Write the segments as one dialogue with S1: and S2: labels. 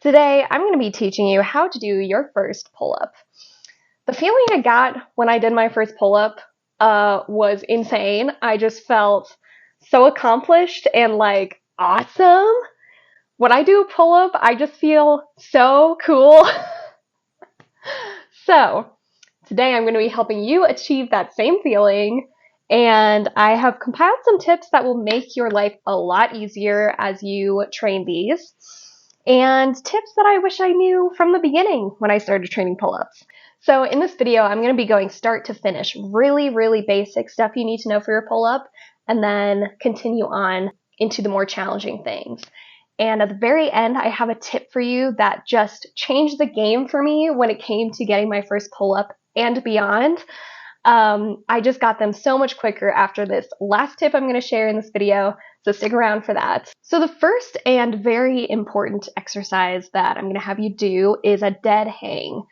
S1: Today, I'm going to be teaching you how to do your first pull-up. The feeling I got when I did my first pull-up was insane. I just felt so accomplished and like awesome. When I do a pull-up, I just feel so cool. So, today I'm going to be helping you achieve that same feeling, and I have compiled some tips that will make your life a lot easier as you train these, and tips that I wish I knew from the beginning when I started training pull-ups. So in this video, I'm going to be going start to finish, really basic stuff you need to know for your pull-up, and then continue on into the more challenging things. And at the very end, I have a tip for you that just changed the game for me when it came to getting my first pull-up and beyond. I just got them so much quicker after this last tip I'm going to share in this video, so stick around for that. So the first and very important exercise that I'm going to have you do is a dead hang.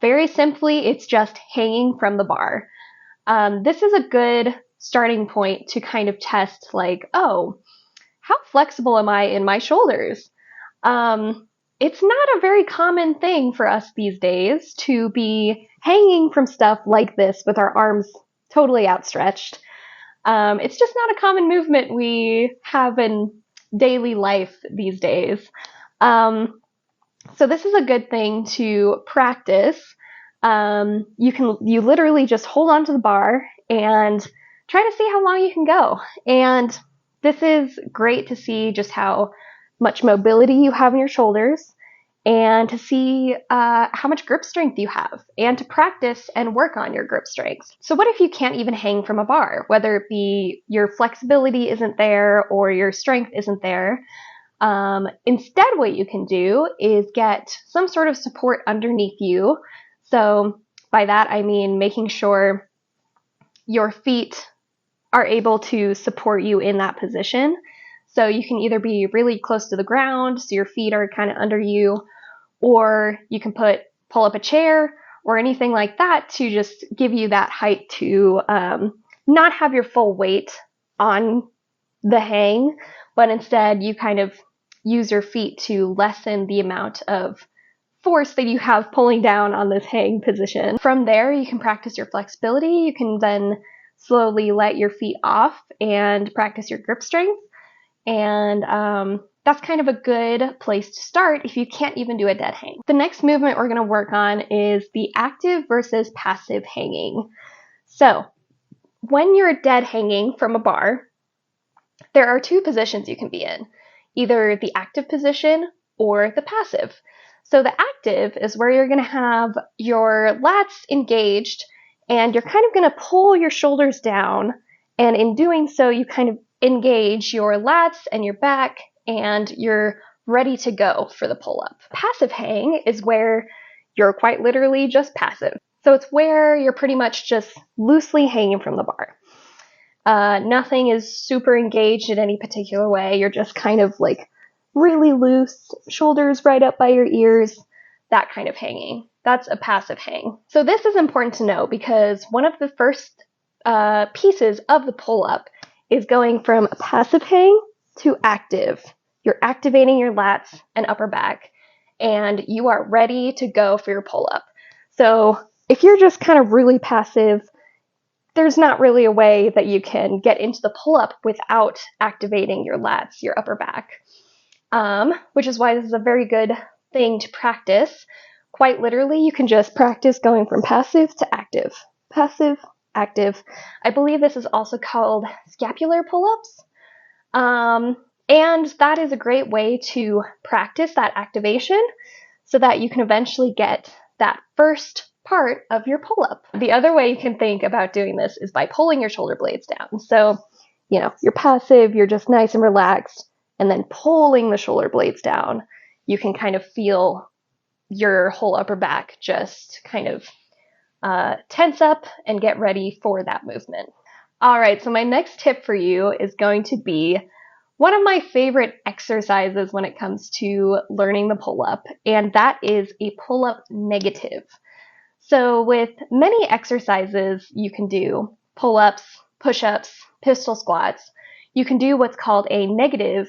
S1: Very simply, it's just hanging from the bar. This is a good starting point to kind of test like, oh, how flexible am I in my shoulders? It's not a very common thing for us these days to be hanging from stuff like this with our arms totally outstretched. It's just not a common movement we have in daily life these days. So this is a good thing to practice. You literally just hold onto the bar and try to see how long you can go. And this is great to see just how much mobility you have in your shoulders and to see how much grip strength you have and to practice and work on your grip strength. So what if you can't even hang from a bar, whether it be your flexibility isn't there or your strength isn't there? Instead, what you can do is get some sort of support underneath you. So by that, I mean making sure your feet are able to support you in that position. So you can either be really close to the ground, so your feet are kind of under you, or you can pull up a chair or anything like that to just give you that height to not have your full weight on the hang, but instead you kind of use your feet to lessen the amount of force that you have pulling down on this hang position. From there, you can practice your flexibility. You can then slowly let your feet off and practice your grip strength. And that's kind of a good place to start if you can't even do a dead hang. The next movement we're going to work on is the active versus passive hanging. So when you're dead hanging from a bar, there are two positions you can be in, either the active position or the passive. So the active is where you're going to have your lats engaged and you're kind of going to pull your shoulders down, and in doing so you kind of engage your lats and your back and you're ready to go for the pull-up. Passive hang is where you're quite literally just passive. So it's where you're pretty much just loosely hanging from the bar. Nothing is super engaged in any particular way. You're just kind of like really loose, shoulders right up by your ears, that kind of hanging. That's a passive hang. So this is important to know because one of the first pieces of the pull-up is going from a passive hang to active. You're activating your lats and upper back, and you are ready to go for your pull-up. So if you're just kind of really passive, there's not really a way that you can get into the pull-up without activating your lats, your upper back, which is why this is a very good thing to practice. Quite literally, you can just practice going from passive to active. Passive, active. I believe this is also called scapular pull-ups. And that is a great way to practice that activation so that you can eventually get that first part of your pull-up. The other way you can think about doing this is by pulling your shoulder blades down. So, you're passive, you're just nice and relaxed, and then pulling the shoulder blades down, you can kind of feel your whole upper back just kind of tense up and get ready for that movement. All right, so my next tip for you is going to be one of my favorite exercises when it comes to learning the pull-up, and that is a pull-up negative. So with many exercises you can do, pull-ups, push-ups, pistol squats, you can do what's called a negative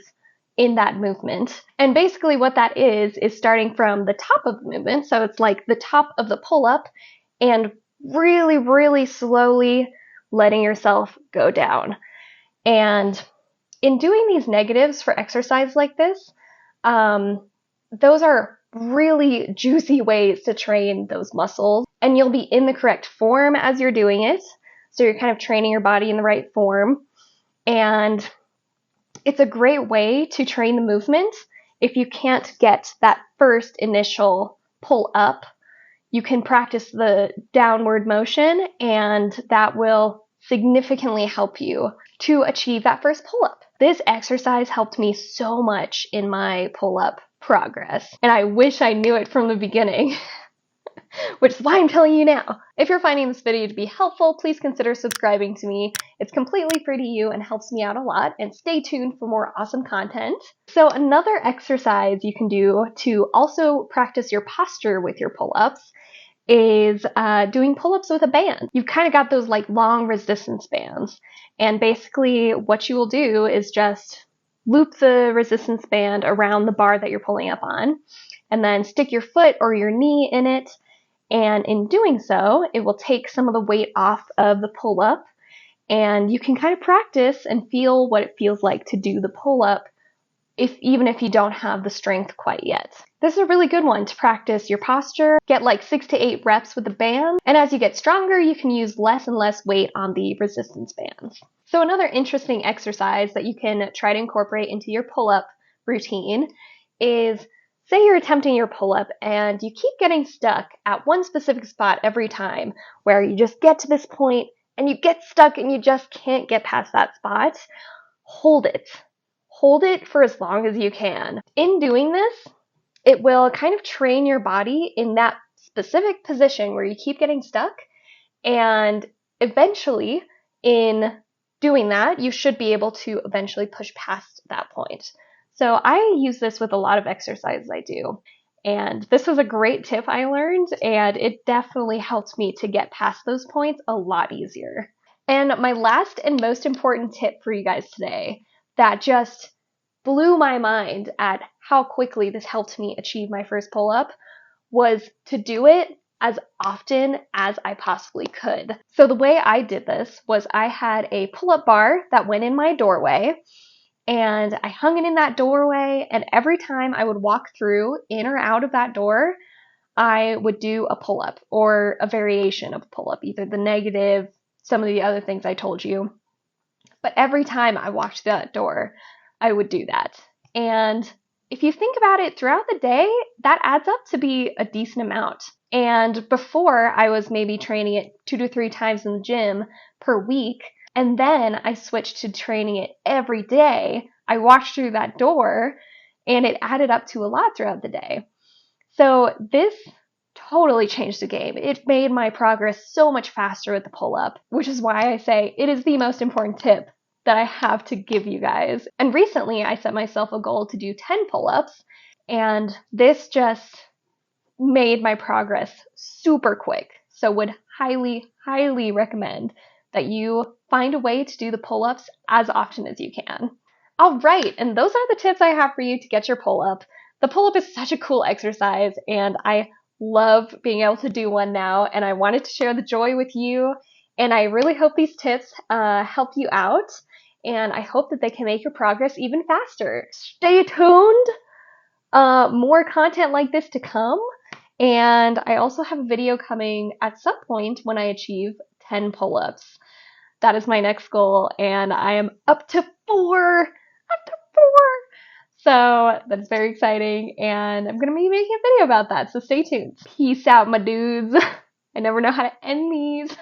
S1: in that movement. And basically what that is starting from the top of the movement. So it's like the top of the pull-up and really, really slowly letting yourself go down. And in doing these negatives for exercise like this, those are really juicy ways to train those muscles, and you'll be in the correct form as you're doing it. So you're kind of training your body in the right form, and it's a great way to train the movement. If you can't get that first initial pull up, you can practice the downward motion, and that will significantly help you to achieve that first pull up. This exercise helped me so much in my pull up progress, and I wish I knew it from the beginning. Which is why I'm telling you now. If you're finding this video to be helpful, please consider subscribing to me. It's completely free to you and helps me out a lot, and stay tuned for more awesome content. So another exercise you can do to also practice your posture with your pull-ups is doing pull-ups with a band. You've kind of got those like long resistance bands, and basically what you will do is just loop the resistance band around the bar that you're pulling up on, and then stick your foot or your knee in it. And in doing so, it will take some of the weight off of the pull-up, and you can kind of practice and feel what it feels like to do the pull-up, even if you don't have the strength quite yet. This is a really good one to practice your posture. Get like 6 to 8 reps with the band, and as you get stronger, you can use less and less weight on the resistance bands. So another interesting exercise that you can try to incorporate into your pull-up routine is, say you're attempting your pull-up and you keep getting stuck at one specific spot every time, where you just get to this point and you get stuck and you just can't get past that spot. Hold it. Hold it for as long as you can. In doing this, it will kind of train your body in that specific position where you keep getting stuck, and eventually in doing that, you should be able to eventually push past that point. So I use this with a lot of exercises I do, and this was a great tip I learned, and it definitely helped me to get past those points a lot easier. And my last and most important tip for you guys today that just blew my mind at how quickly this helped me achieve my first pull-up was to do it as often as I possibly could. So the way I did this was I had a pull-up bar that went in my doorway, and I hung it in that doorway, and every time I would walk through, in or out of that door, I would do a pull-up or a variation of a pull-up, either the negative, some of the other things I told you. But every time I walked through that door, I would do that. And if you think about it, throughout the day, that adds up to be a decent amount. And before, I was maybe training it 2 to 3 times in the gym per week, and then I switched to training it every day. I walked through that door, and it added up to a lot throughout the day. So this totally changed the game. It made my progress so much faster with the pull-up, which is why I say it is the most important tip that I have to give you guys. And recently I set myself a goal to do 10 pull-ups, and this just made my progress super quick. So would highly, highly recommend that you find a way to do the pull-ups as often as you can. All right, and those are the tips I have for you to get your pull-up. The pull-up is such a cool exercise, and I love being able to do one now, and I wanted to share the joy with you, and I really hope these tips help you out, and I hope that they can make your progress even faster. Stay tuned! More content like this to come, and I also have a video coming at some point when I achieve 10 pull-ups. That is my next goal, and I am up to 4! Up to 4! So that's very exciting, and I'm going to be making a video about that, so stay tuned. Peace out, my dudes. I never know how to end these.